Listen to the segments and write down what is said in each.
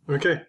Okay,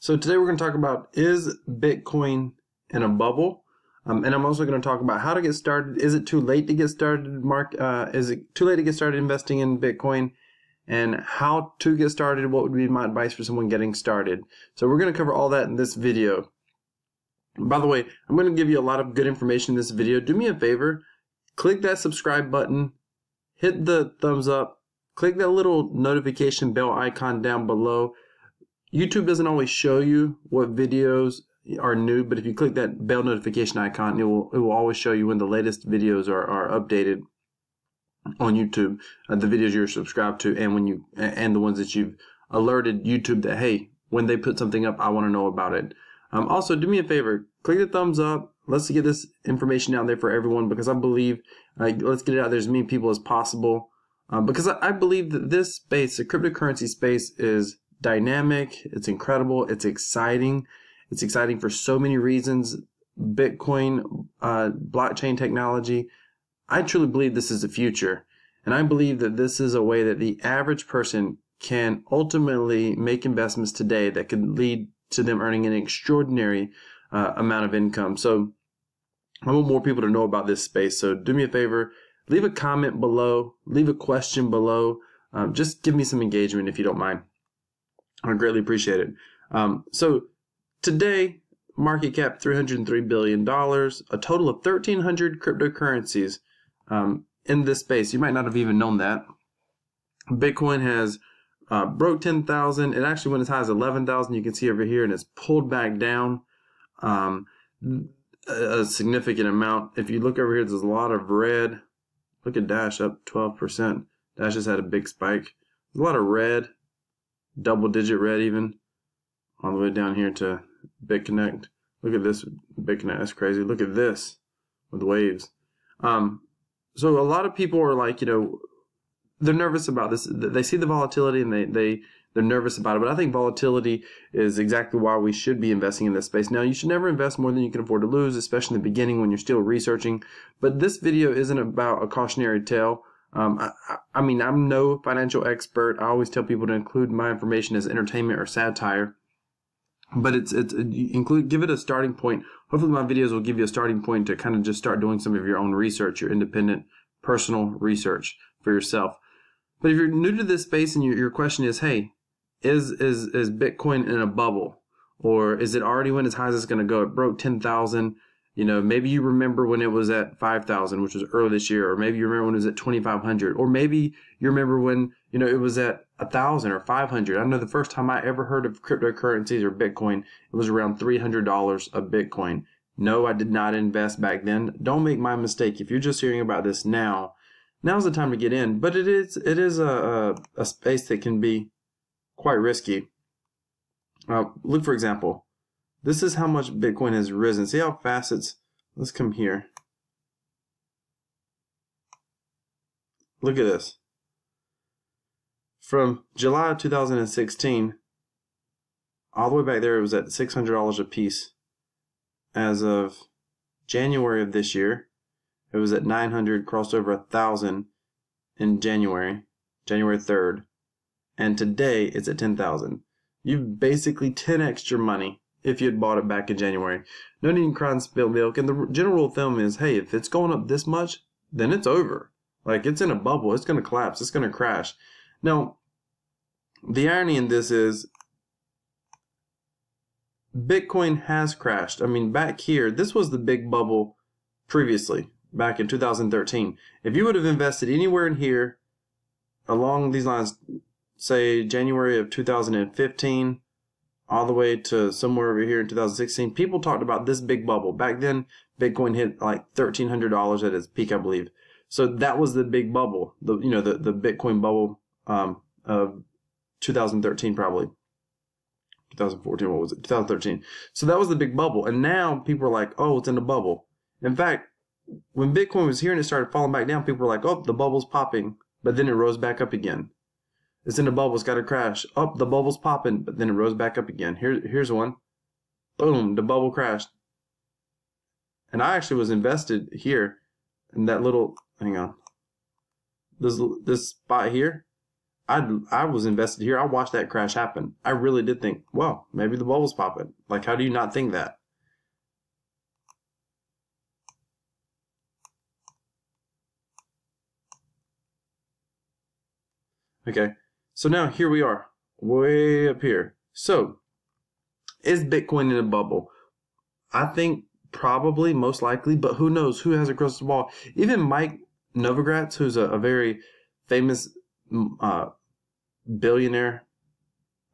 so today we're going to talk about, is Bitcoin in a bubble? And I'm also going to talk about how to get started. Is it too late to get started, is it too late to get started investing in Bitcoin? And how to get started, what would be my advice for someone getting started? So we're going to cover all that in this video. By the way, I'm going to give you a lot of good information in this video. Do me a favor, click that subscribe button, hit the thumbs up, click that little notification bell icon down below. YouTube doesn't always show you what videos are new, but if you click that bell notification icon, it will always show you when the latest videos are updated on YouTube, the videos you're subscribed to, and the ones that you've alerted YouTube that, hey, when they put something up, I want to know about it. Also, do me a favor, click the thumbs up. Let's get this information out there for everyone, because I believe let's get it out there as many people as possible, because I believe that this space, the cryptocurrency space, is dynamic, it's incredible, it's exciting. It's exciting for so many reasons. Bitcoin, blockchain technology, I truly believe this is the future. And I believe that this is a way that the average person can ultimately make investments today that could lead to them earning an extraordinary amount of income. So I want more people to know about this space. So do me a favor, leave a comment below, leave a question below. Just give me some engagement if you don't mind. I greatly appreciate it. So today, market cap $303 billion, a total of 1,300 cryptocurrencies in this space. You might not have even known that. Bitcoin has broke 10,000. It actually went as high as 11,000. You can see over here, and it's pulled back down a significant amount. If you look over here, there's a lot of red. Look at Dash, up 12%. Dash has had a big spike. There's a lot of red. Double-digit red even, all the way down here to Bitconnect. Look at this Bitconnect, that's crazy. Look at this with waves. So a lot of people are like, they're nervous about this. They see the volatility and they're nervous about it. But I think volatility is exactly why we should be investing in this space. Now, you should never invest more than you can afford to lose, especially in the beginning when you're still researching. But this video isn't about a cautionary tale. I mean, I'm no financial expert. I always tell people to include my information as entertainment or satire, but give it a starting point. Hopefully my videos will give you a starting point to kind of just start doing some of your own research, your independent personal research for yourself. But if you're new to this space and your question is, hey, is Bitcoin in a bubble, or is it already went as high as it's going to go? It broke 10,000. Maybe you remember when it was at 5,000, which was early this year, or maybe you remember when it was at 2,500, or maybe you remember when, it was at 1,000 or 500. I know the first time I ever heard of cryptocurrencies or Bitcoin, it was around $300 a Bitcoin. No, I did not invest back then. Don't make my mistake. If you're just hearing about this now's the time to get in. But it is a space that can be quite risky. Look, for example. This is how much Bitcoin has risen. See how fast let's come here. Look at this. From July of 2016, all the way back there, it was at $600 a piece. As of January of this year, it was at 900, crossed over 1,000 in January 3rd. And today, it's at 10,000. You've basically 10x your money if you had bought it back in January. No need to cry and spill milk. And the general rule of thumb is, hey, if it's going up this much, then it's over. Like, it's in a bubble. It's going to collapse. It's going to crash. Now, the irony in this is Bitcoin has crashed. I mean, back here, this was the big bubble previously, back in 2013. If you would have invested anywhere in here along these lines, say January of 2015, all the way to somewhere over here in 2016, people talked about this big bubble. Back then, Bitcoin hit like $1,300 at its peak, I believe. So that was the big bubble, the Bitcoin bubble of 2013, probably 2014. What was it? 2013. So that was the big bubble, and now people are like, oh, it's in a bubble. In fact, when Bitcoin was here and it started falling back down, people were like, oh, the bubble's popping, but then it rose back up again. It's in a bubble, it's got to crash. Oh, the bubble's popping, but then it rose back up again. Here's one. Boom, the bubble crashed. And I actually was invested here in that little, hang on, this spot here. I was invested here. I watched that crash happen. I really did think, well, maybe the bubble's popping. Like, how do you not think that? Okay, so now here we are, way up here. So, is Bitcoin in a bubble? I think probably, most likely, but who knows? Who has a crystal ball? Even Mike Novogratz, who's a very famous uh, billionaire,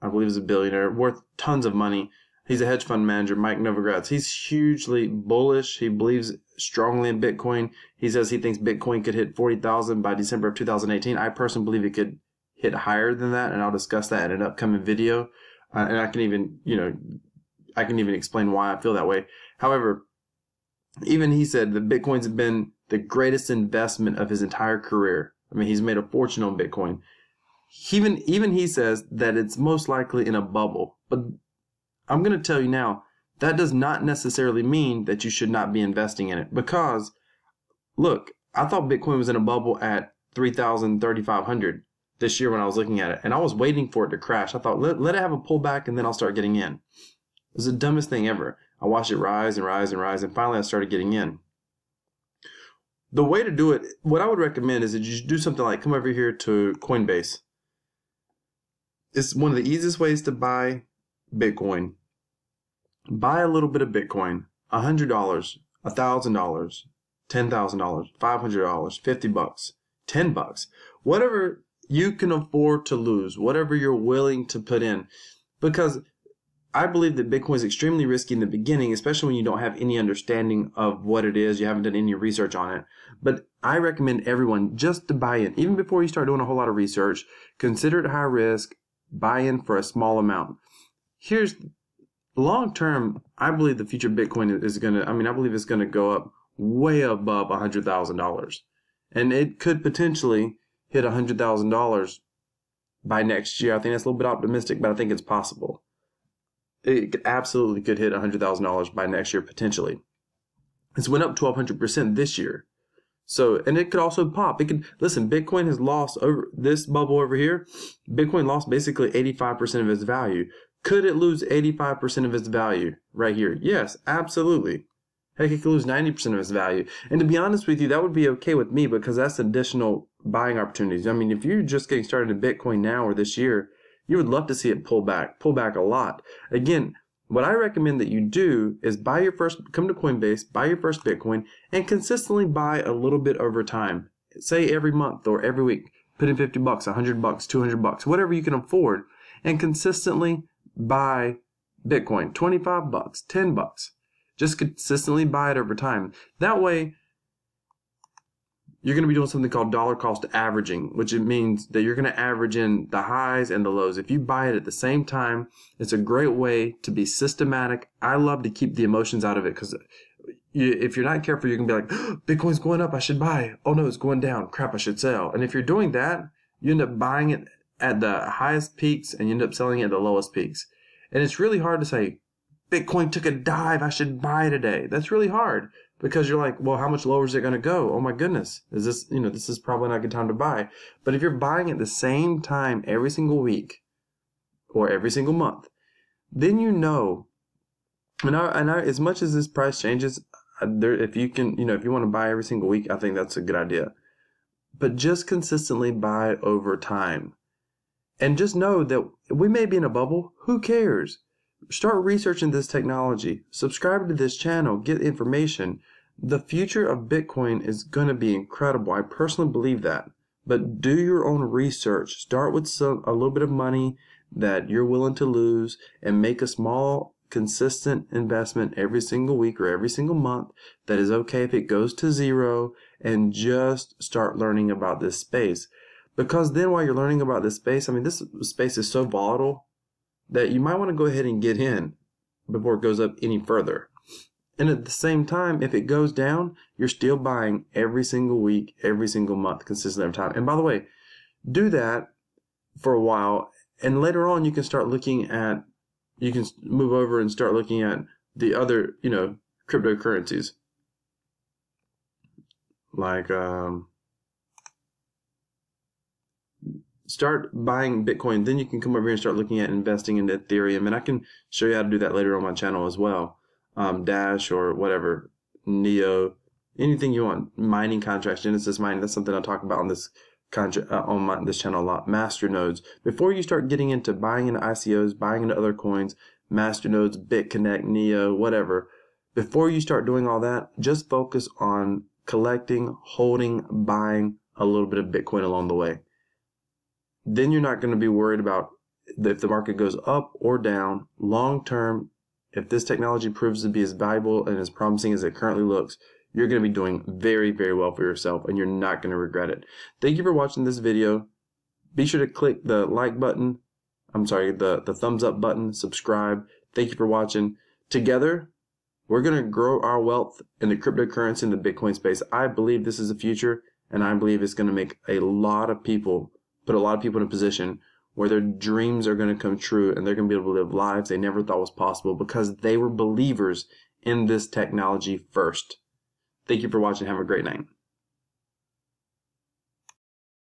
I believe is a billionaire, worth tons of money. He's a hedge fund manager, Mike Novogratz. He's hugely bullish. He believes strongly in Bitcoin. He says he thinks Bitcoin could hit 40,000 by December of 2018. I personally believe it could hit higher than that, and I'll discuss that in an upcoming video. And I can even explain why I feel that way. However, even he said that Bitcoin's been the greatest investment of his entire career. I mean, he's made a fortune on Bitcoin. Even he says that it's most likely in a bubble. But I'm going to tell you now, that does not necessarily mean that you should not be investing in it. Because, look, I thought Bitcoin was in a bubble at 3,000, 3,500 this year when I was looking at it. And I was waiting for it to crash. I thought, let it have a pullback and then I'll start getting in. It was the dumbest thing ever. I watched it rise and rise and rise, and finally I started getting in. The way to do it, what I would recommend is that you do something like come over here to Coinbase. It's one of the easiest ways to buy Bitcoin. Buy a little bit of Bitcoin, $100, $1,000, $10,000, $500, $50, $10, whatever you can afford to lose, whatever you're willing to put in, because I believe that Bitcoin is extremely risky in the beginning, especially when you don't have any understanding of what it is. You haven't done any research on it. But I recommend everyone just to buy in. Even before you start doing a whole lot of research, consider it high risk, buy in for a small amount. Here's long term, I believe the future Bitcoin is going to, I believe it's going to go up way above $100,000. And it could potentially hit $100,000 by next year. I think that's a little bit optimistic, but I think it's possible. It absolutely could hit $100,000 by next year, potentially. It's went up 1,200% this year. So, and it could also pop. Listen, Bitcoin has lost over this bubble over here. Bitcoin lost basically 85% of its value. Could it lose 85% of its value right here? Yes, absolutely. Heck, it could lose 90% of its value. And to be honest with you, that would be okay with me because that's additional buying opportunities. I mean, if you're just getting started in Bitcoin now or this year, you would love to see it pull back a lot. Again, what I recommend that you do is come to Coinbase, buy your first Bitcoin, and consistently buy a little bit over time. Say every month or every week, put in $50, $100, $200, whatever you can afford, and consistently buy Bitcoin, $25, $10. Just consistently buy it over time. That way, you're going to be doing something called dollar cost averaging, which it means that you're going to average in the highs and the lows. If you buy it at the same time, it's a great way to be systematic. I love to keep the emotions out of it because if you're not careful, you're going to be like, oh, Bitcoin's going up, I should buy. Oh no, it's going down. Crap, I should sell. And if you're doing that, you end up buying it at the highest peaks and you end up selling it at the lowest peaks. And it's really hard to say, Bitcoin took a dive, I should buy today. That's really hard. Because you're like, well, how much lower is it going to go? Oh my goodness. This is probably not a good time to buy. But if you're buying at the same time every single week or every single month, then you know, as much as this price changes, if you want to buy every single week, I think that's a good idea. But just consistently buy over time. And just know that we may be in a bubble. Who cares? Start researching this technology. Subscribe to this channel. Get information. The future of Bitcoin is going to be incredible. I personally believe that. But do your own research. Start with a little bit of money that you're willing to lose and make a small, consistent investment every single week or every single month. That is okay if it goes to zero, and just start learning about this space. Because then while you're learning about this space, this space is so volatile that you might want to go ahead and get in before it goes up any further. And at the same time, if it goes down, you're still buying every single week, every single month, consistently every time. And by the way, do that for a while, and later on you can move over and start looking at the other, cryptocurrencies. Like, start buying Bitcoin. Then you can come over here and start looking at investing into Ethereum. And I can show you how to do that later on my channel as well. Dash or whatever, Neo, anything you want. Mining contracts, Genesis mining. That's something I talk about on this this channel a lot. Masternodes. Before you start getting into buying into ICOs, buying into other coins, Masternodes, Bitconnect, Neo, whatever. Before you start doing all that, just focus on collecting, holding, buying a little bit of Bitcoin along the way. Then you're not going to be worried about if the market goes up or down. Long term, if this technology proves to be as valuable and as promising as it currently looks, you're going to be doing very, very well for yourself, and you're not going to regret it. Thank you for watching this video. Be sure to click the like button. I'm sorry, the thumbs up button, subscribe. Thank you for watching. Together, we're going to grow our wealth in the cryptocurrency and the Bitcoin space. I believe this is the future, and I believe it's going to make a lot of people, put a lot of people in a position where their dreams are going to come true, and they're going to be able to live lives they never thought was possible because they were believers in this technology first. Thank you for watching. Have a great night.